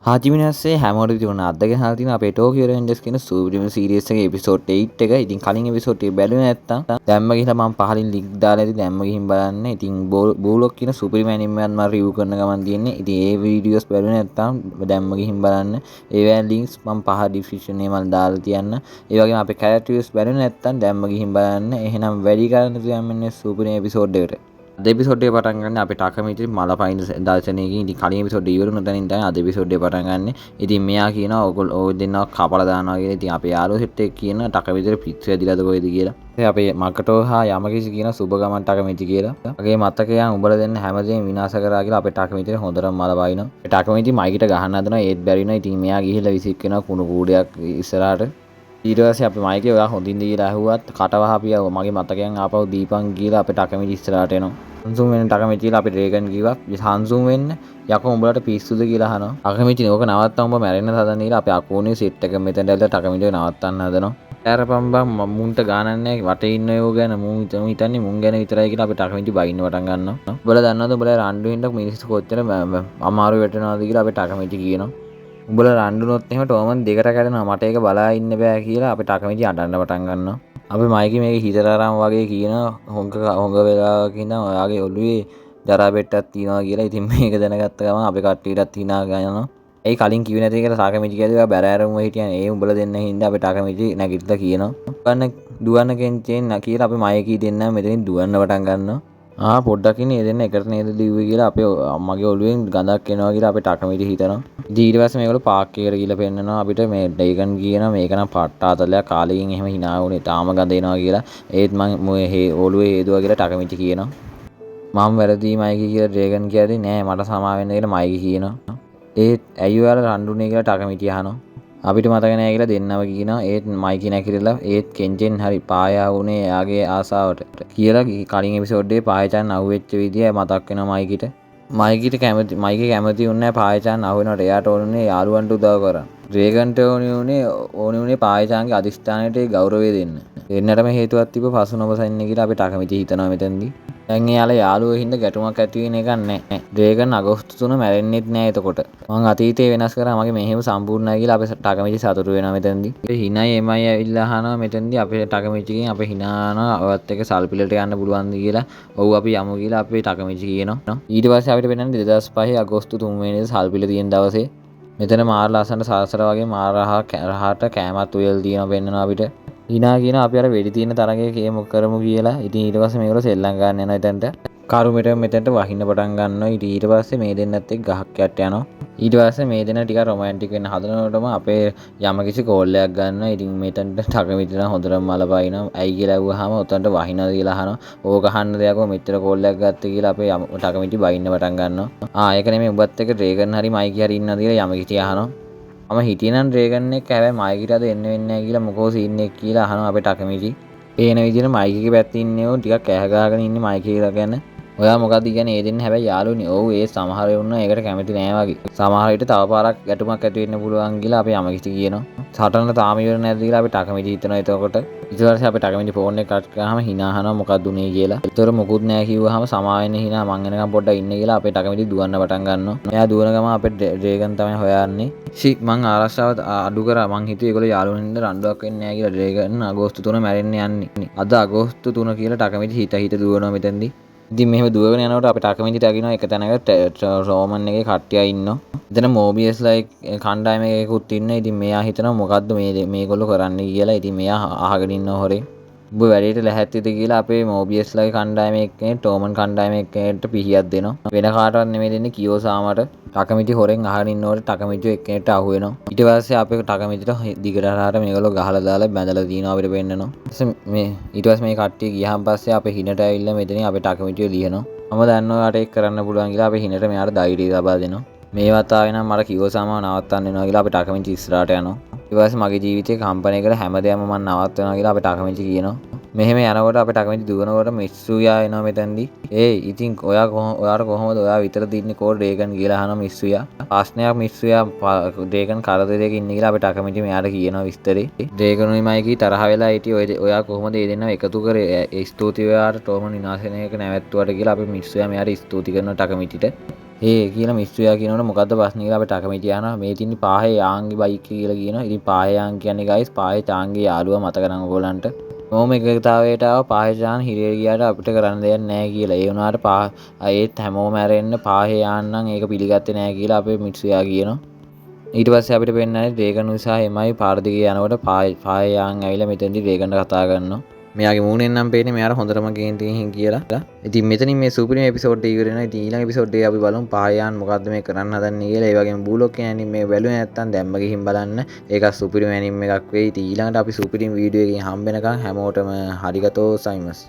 ආජිමිනස්සේ හැමෝට තිබුණ අදගෙන අහලා තියෙන අපේ ටෝකියෝ රේන්ජර්ස් කියන සූපර් සීරීස් එකේ එපිසෝඩ් 8 එක. ඉතින් කලින් එපිසෝඩ් එක බැලුවේ නැත්තම් දැම්ම ගිහලා මම පහලින් ලින්ක් දාලා ඇති දැම්ම ගිහින් බලන්න. ඉතින් බූලොක් කියන සුපිරිම ඇනිමේ එකක් මම රිවිව් කරන ගමන් තියෙන්නේ. ඉතින් ඒ වීඩියෝස් බැලුවේ නැත්තම් දැම්ම ගිහින් බලන්න. ඒවැ ලින්ක්ස් මම පහ ඩිස්ක්‍රිප්ෂන් එකේ මම දාලා තියන්න. ඒ වගේම අපේ කැරක්ටර්ස් බැලුවේ නැත්තම් දැම්ම ගිහින් බලන්න. එහෙනම් වැඩි කරන්න තියන්නේ සුපිරිම එපිසෝඩ් එකට. අද එපිසෝඩ් එක පටන් ගන්න අපේ ටකමිටි මල පයින් දර්ශනයකින්. ඉතින් කලින් එපිසෝඩ් එක ඉවර වුණ තැනින් තමයි අද එපිසෝඩ් එක පටන් ගන්න. ඉතින් මෙයා කියනවා ඔය දෙන්නා කපලා දානවා කියලා. ඉතින් අපේ යාළුවෝ සෙට් එක කියන ටකමිටිට පිට් වැදිලාද කොහෙද කියලා. ඉතින් අපේ මකටෝ හා යමකිසි කියන සුබ ගමන් ටකමිටි කියලා. මගේ මතකයන් උඹලා දෙන්න හැමදේම විනාශ කරා කියලා අපේ ටකමිටිට හොඳටම මල පයින්නවා. ඒ ටකමිටි මයිකිට ගහන්න හදනවා ඒත් බැරි වෙනවා. ඉතින් මෙයා ගිහිල්ලා විසික් වෙනවා කුණු කූඩයක් ඉස්සරහට. ඊට පස්සේ අපි මයිකේ ඔයා හොඳින් දීලා ඇහුවත් කටවහපියා මගේ මතකයන් ආපහු දීපන් කියලා අපේ ටකමිටි ඉස්සරහට එනවා. හන්සුම් වෙන ටකමිටි කියලා අපි රේගන් කිව්වා. හන්සුම් වෙන්න යකෝ උඹලට පිස්සුද කියලා අහනවා. ටකමිටි ඕක නවත්තන්න උඹ මැරෙන්න හදන කියලා අපේ අකෝනේ සෙට් එක මෙතනට ඇවිල්ලා ටකමිටිව නවත්තන්න හදනවා. ඈරපම් බම් මුන්ට ගානක් නැහැ වටේ ඉන්න ඒගොල්ලෝ ගැන මුන් හිතන්නේ මුන් ගැන විතරයි කියලා අපේ ටකමිටි බයින්න පටන් ගන්නවා. උඹලා දන්නවද උඹලා රණ්ඩු හින්දා මිනිස්සු කොච්චර අමාරු වෙටනවද කියලා අපේ ටකමිටි කියනවා. උඹලා රණ්ඩුනොත් එහෙම ටෝමන් දෙකට කැඩෙනවා මට ඒක බලා ඉන්න බෑ කියලා අපේ ටකමිටි අඬන්න පටන් ගන්නවා. අපි මයිකි මේක හිතරාරම් වගේ කියන හොඟ වෙලාවක ඉඳන් ඔයාගේ ඔළුවේ ජරා බෙට්ටක් තියනවා කියලා. ඉතින් මේක දැනගත්ත ගමන් අපි කට්ටියටත් hina ගන්නවා. ඒ කලින් කිව්වේ නැති එකට ටකමිටි කියලා බැරෑරුම් වෙ හිටියන් ඒ උඹලා දෙන්න හින්දා අපේ ටකමිටි නැගිටලා කියනවා. දුවන්න කෙන්චෙන් කියලා අපි මයිකි දෙන්න මෙතනින් දුවන්න පටන් ගන්නවා. පොඩ්ඩක් ඉන්නේ දෙන්න එකට නේද ලිව්වේ කියලා අපේ මගේ ඔළුවෙන් ගඳක් එනවා කියලා අපේ ටකමිටි හිතනවා. ඊට පස්සේ මේගොල්ලෝ පාක් එකට ගිහලා පෙන්නනවා අපිට මේ ඩේගන් කියනවා මේක නම් පට්ටාතලයක් කාලෙකින් එහෙම hina වුණේ තාම ගඳ එනවා කියලා. ඒත් මම ඔළුවේ හේදුවා කියලා ටකමිටි කියනවා. මම වැරදි මයිකි කියලා ඩේගන් කියද්දි නෑ මට සමා වෙන්න කියලා මයිකි කියනවා. ඒත් ඇයි ඔයාලා රණ්ඩුනේ කියලා ටකමිටි අහනවා. අපිට මතක නෑ කියලා දෙන්නම කියනවා. ඒත් මයිකි නැකිරලා ඒත් කෙන්ජෙන් හරි පායා වුණේ එයාගේ ආසාවට කියලා කලින් එපිසෝඩ් එකේ පායචන් අහුවෙච්ච විදිය මතක් වෙනවා මයිකිට. මයිකි කැමති උන්නේ පායචන් අහුවෙනවට එයාට ඕනුනේ යාළුවන්ට උදව් කරන්න. ඩ්‍රේගන්ට ඕනේ පායචන්ගේ අධිෂ්ඨානයට ගෞරවය දෙන්න. දෙන්නටම හේතුවක් තිබ්බ පසු නොබසන්නේ කියලා අපි ටකමිටි හිතනවා මෙතනදී. දැන් එයාලා යාළුවෝ හින්දා ගැටුමක් ඇති වෙන එකක් නැහැ. ඩ්‍රේගන් අගෝස්තු 3 මැරෙන්නෙත් නැහැ එතකොට. මං අතීතේ වෙනස් කරා මගේ මෙහෙම සම්පූර්ණයි කියලා අපේ ටකමිටි සතුටු වෙනවා මෙතනදී. ඒ හිනයි එමයි ඇවිල්ලා අහනවා මෙතනදී අපේ ටකමිටිගෙන් අපේ හිනානවා ඔයත් එක්ක සල්පිලට යන්න පුළුවන්ද කියලා. ඔව් අපි යමු කියලා අපේ ටකමිටි කියනවා. ඊට පස්සේ අපිට පෙන්නන්නේ 2005 අගෝස්තු 3 වෙනිදා සල්පිල තියෙන දවසේ මෙතන මාර ලස්සනට සාසර වගේ මාර රහට කෑමත් උයල් තියෙනවා පෙන්නනවා අපිට. hina කියන අපි අර වෙඩි තියෙන තරඟේ කේමු කරමු කියලා. ඉතින් ඊට පස්සේ මේගොල්ලෝ සෙල්ලම් ගන්න යනවා එතනට. කරුමෙට මෙතනට වහින්න පටන් ගන්නවා. ඊට පස්සේ මේ දෙන්නත් එක්ක ගහක් යට යනවා. ඊට පස්සේ මේ දෙන්න ටිකක් රොමැන්ටික් වෙන්න හදනකොටම අපේ යමකිසි කෝල් එකක් ගන්නවා. ඉතින් මෙතනට ටකමිටි නම් හොඳටම මල පයින්නවා. ඇයි කියලා ඇහුවාම උතන්ට වහිනවද කියලා අහනවා. ඕක අහන්න දෙයක්ව මෙච්චර කෝල් එකක් ගත්තේ කියලා අපේ ටකමිටි බයින්න පටන් ගන්නවා. ඒක නෙමෙයි උඹත් එක්ක ඩ්‍රේගන් හරි මයිකි හරි ඉන්නවද කියලා යමකිසි අහනවා. මම හිටියනම් ඩ්‍රේගන් එක හැබැයි මයිකිට අද එන්න වෙන්නේ නැහැ කියලා මොකෝ සීන් එක කියලා අහනවා අපේ ටකමිටි. පේන විදිහට මයිකිගේ පැත්තේ ඉන්නේ ඕන් ටිකක් ඇහ ගහගෙන ඉන්නේ මයිකි කියලා ගැන. ඔයා මොකක්ද කියන්නේ ඒ දෙන්න හැබැයි යාළුවනේ. ඔව් ඒ සමහර වුණා ඒකට කැමති නෑ වගේ. සමහර විට තව පාරක් ගැටුමක් ඇති වෙන්න පුළුවන් කියලා අපි යමකිසි කියනවා. සටන තාම ඉවර නැද්ද කියලා අපි ටකමිටි හිතනවා එතකොට. ඊට පස්සේ අපි ටකමිටි ෆෝන් එක කට් කරාම hina අහනවා මොකක්ද උනේ කියලා. ඒතර මොකුත් නෑ කිව්වහම සමා වෙන්න hina මං එනකම් පොඩ්ඩක් ඉන්න කියලා අපේ ටකමිටි දුවන්න පටන් ගන්නවා. එයා දුවන ගම අපේ ඩ්‍රේගන් තමයි හොයන්නේ. මං ආරක්ෂාව අඩු කරා මං හිතුවේ ඒගොල්ලෝ යාළුවෝ හින්දා රණ්ඩුවක් වෙන්නේ නෑ කියලා. ඩ්‍රේගන් අගෝස්තු 3 මැරෙන්න යන්නේ. අද අගෝස්තු 3 කියලා ටකමිටි හිත දුවනවා මෙතෙන්දී. ඉතින් මෙහෙම දුවගෙන යනකොට අපේ ටකමිටි දකින්න එක තැනක රෝමන් එකේ කට්ටිය ඉන්නවා. එතන මෝබියස්ලා කණ්ඩායම එකකුත් ඉන්න. ඉතින් මෙයා හිතනවා මොකද්ද මේගොල්ලෝ කරන්නේ කියලා. ඉතින් මෙයා අහගෙන ඉන්න හොරේ. උඹ වැඩේට ලැහැත්තිද කියලා අපේ මෝබියස්ලාගේ කණ්ඩායම එක්කනේ ටෝමන් කණ්ඩායම එක්කෙනෙක්ට පිහියක් දෙනවා. වෙන කාටවත් නෙමෙයි දෙන්නේ කියෝසාමට. ටකමිටි හොරෙන් අහගෙන ඉන්නකොට ටකමිටි එක්කෙනෙක්ට අහු වෙනවා. ඊට පස්සේ අපේ ටකමිටිට දිගටහරට මේගොල්ලෝ ගහලා දාලා බැඳලා දිනවා අපිට පෙන්නනවා. ඊට පස්සේ මේ කට්ටිය ගියාන් පස්සේ අපේ හිනට ඇවිල්ලා මෙතනින් අපේ ටකමිටිය ලියනවා. මම දන්නවා යාට ඒක කරන්න පුළුවන් කියලා අපේ හිනට මෙයාට ධෛර්යය ලබා දෙනවා. මේ වතාවේ නම් මට කිව්වසම නවත්තන්න වෙනවා කියලා අපේ ටකමිටි ඉස්සරහට යනවා. ඊට පස්සේ මගේ ජීවිතේ කම්පැනි කරලා හැමදේම මම නවත්තනවා කියලා අපේ ටකමිටි කියනවා. මෙහෙම යනකොට අපේ ටකමිටි දුවනකොට මිස්සුයා එනවා මෙතනදී. ඉතින් ඔයාට කොහොමද ඔයා විතරද ඉන්නේ කෝ ඩ්‍රේගන් කියලා අහනවා මිස්සුයා. ප්‍රශ්නයක් මිස්සුයා ඩ්‍රේගන් කරදරයක ඉන්නේ කියලා අපේ ටකමිටි මෙයාට කියනවා විස්තරේ. ඩ්‍රේගනුයි මයිකි තරහ වෙලා හිටියේ ඔයා කොහොමද මේ දෙන්නව එකතු කරේ? ස්තුතියි ඔයාට ටෝමන් විනාශනයක නැවැත්තුවට කියලා අපේ මිස්සුයා මෙයාට ස්තුති කරනවා ටකමිටිට. ඒ කියලා මිස්ට්‍රියා කියනවනේ මොකද්ද ප්‍රශ්නේ කියලා අපිට අකමැති යනවා. මේ තින්නේ පාහේ යාන්ගේ බයික් කියලා කියනවා. ඉතින් පාහේ යාන් කියන්නේ ගයිස් පාහේ චාන්ගේ යාළුවා මතක නම් ඔයගොල්ලන්ට. මොම එකතාවයට ආව පාහේ චාන් හිරේ ගියාට අපිට කරන්න දෙයක් නැහැ කියලා. ඒ වුණාට ඒත් හැමෝම ඇරෙන්න පාහේ යාන් නම් ඒක පිළිගත්තේ නැහැ කියලා අපේ මිස්ට්‍රියා කියනවා. ඊට පස්සේ අපිට පෙන්නන්නේ රේගන් නිසා එමයි පාර දිගේ යනකොට පාහේ යාන් ඇවිල්ලා මෙතෙන්දි රේගන්ට කතා කරනවා. මෙයාගේ මූණෙන් නම් පේන්නේ මෙයාට හොඳටම කේන්තියෙන් කියලා. ඉතින් මෙතනින් මේ සුපිරිම එපිසෝඩ් එක ඉවර වෙනවා. ඉතින් ඊළඟ එපිසෝඩ් එකේ අපි බලමු පාහයාන් මොකද්ද මේ කරන්න හදන්නේ කියලා. ඒ වගේම බූලොක් කියන ඇනිමේ මේ බැලුවේ නැත්නම් දැම්ම ගිහින් බලන්න. ඒක සුපිරිම ඇනිමේ එකක් වෙයි. ඉතින් ඊළඟට අපි සුපිරිම වීඩියෝ එකකින් හම්බ වෙනකන් හැමෝටම හරිගතෝ සයිමස්.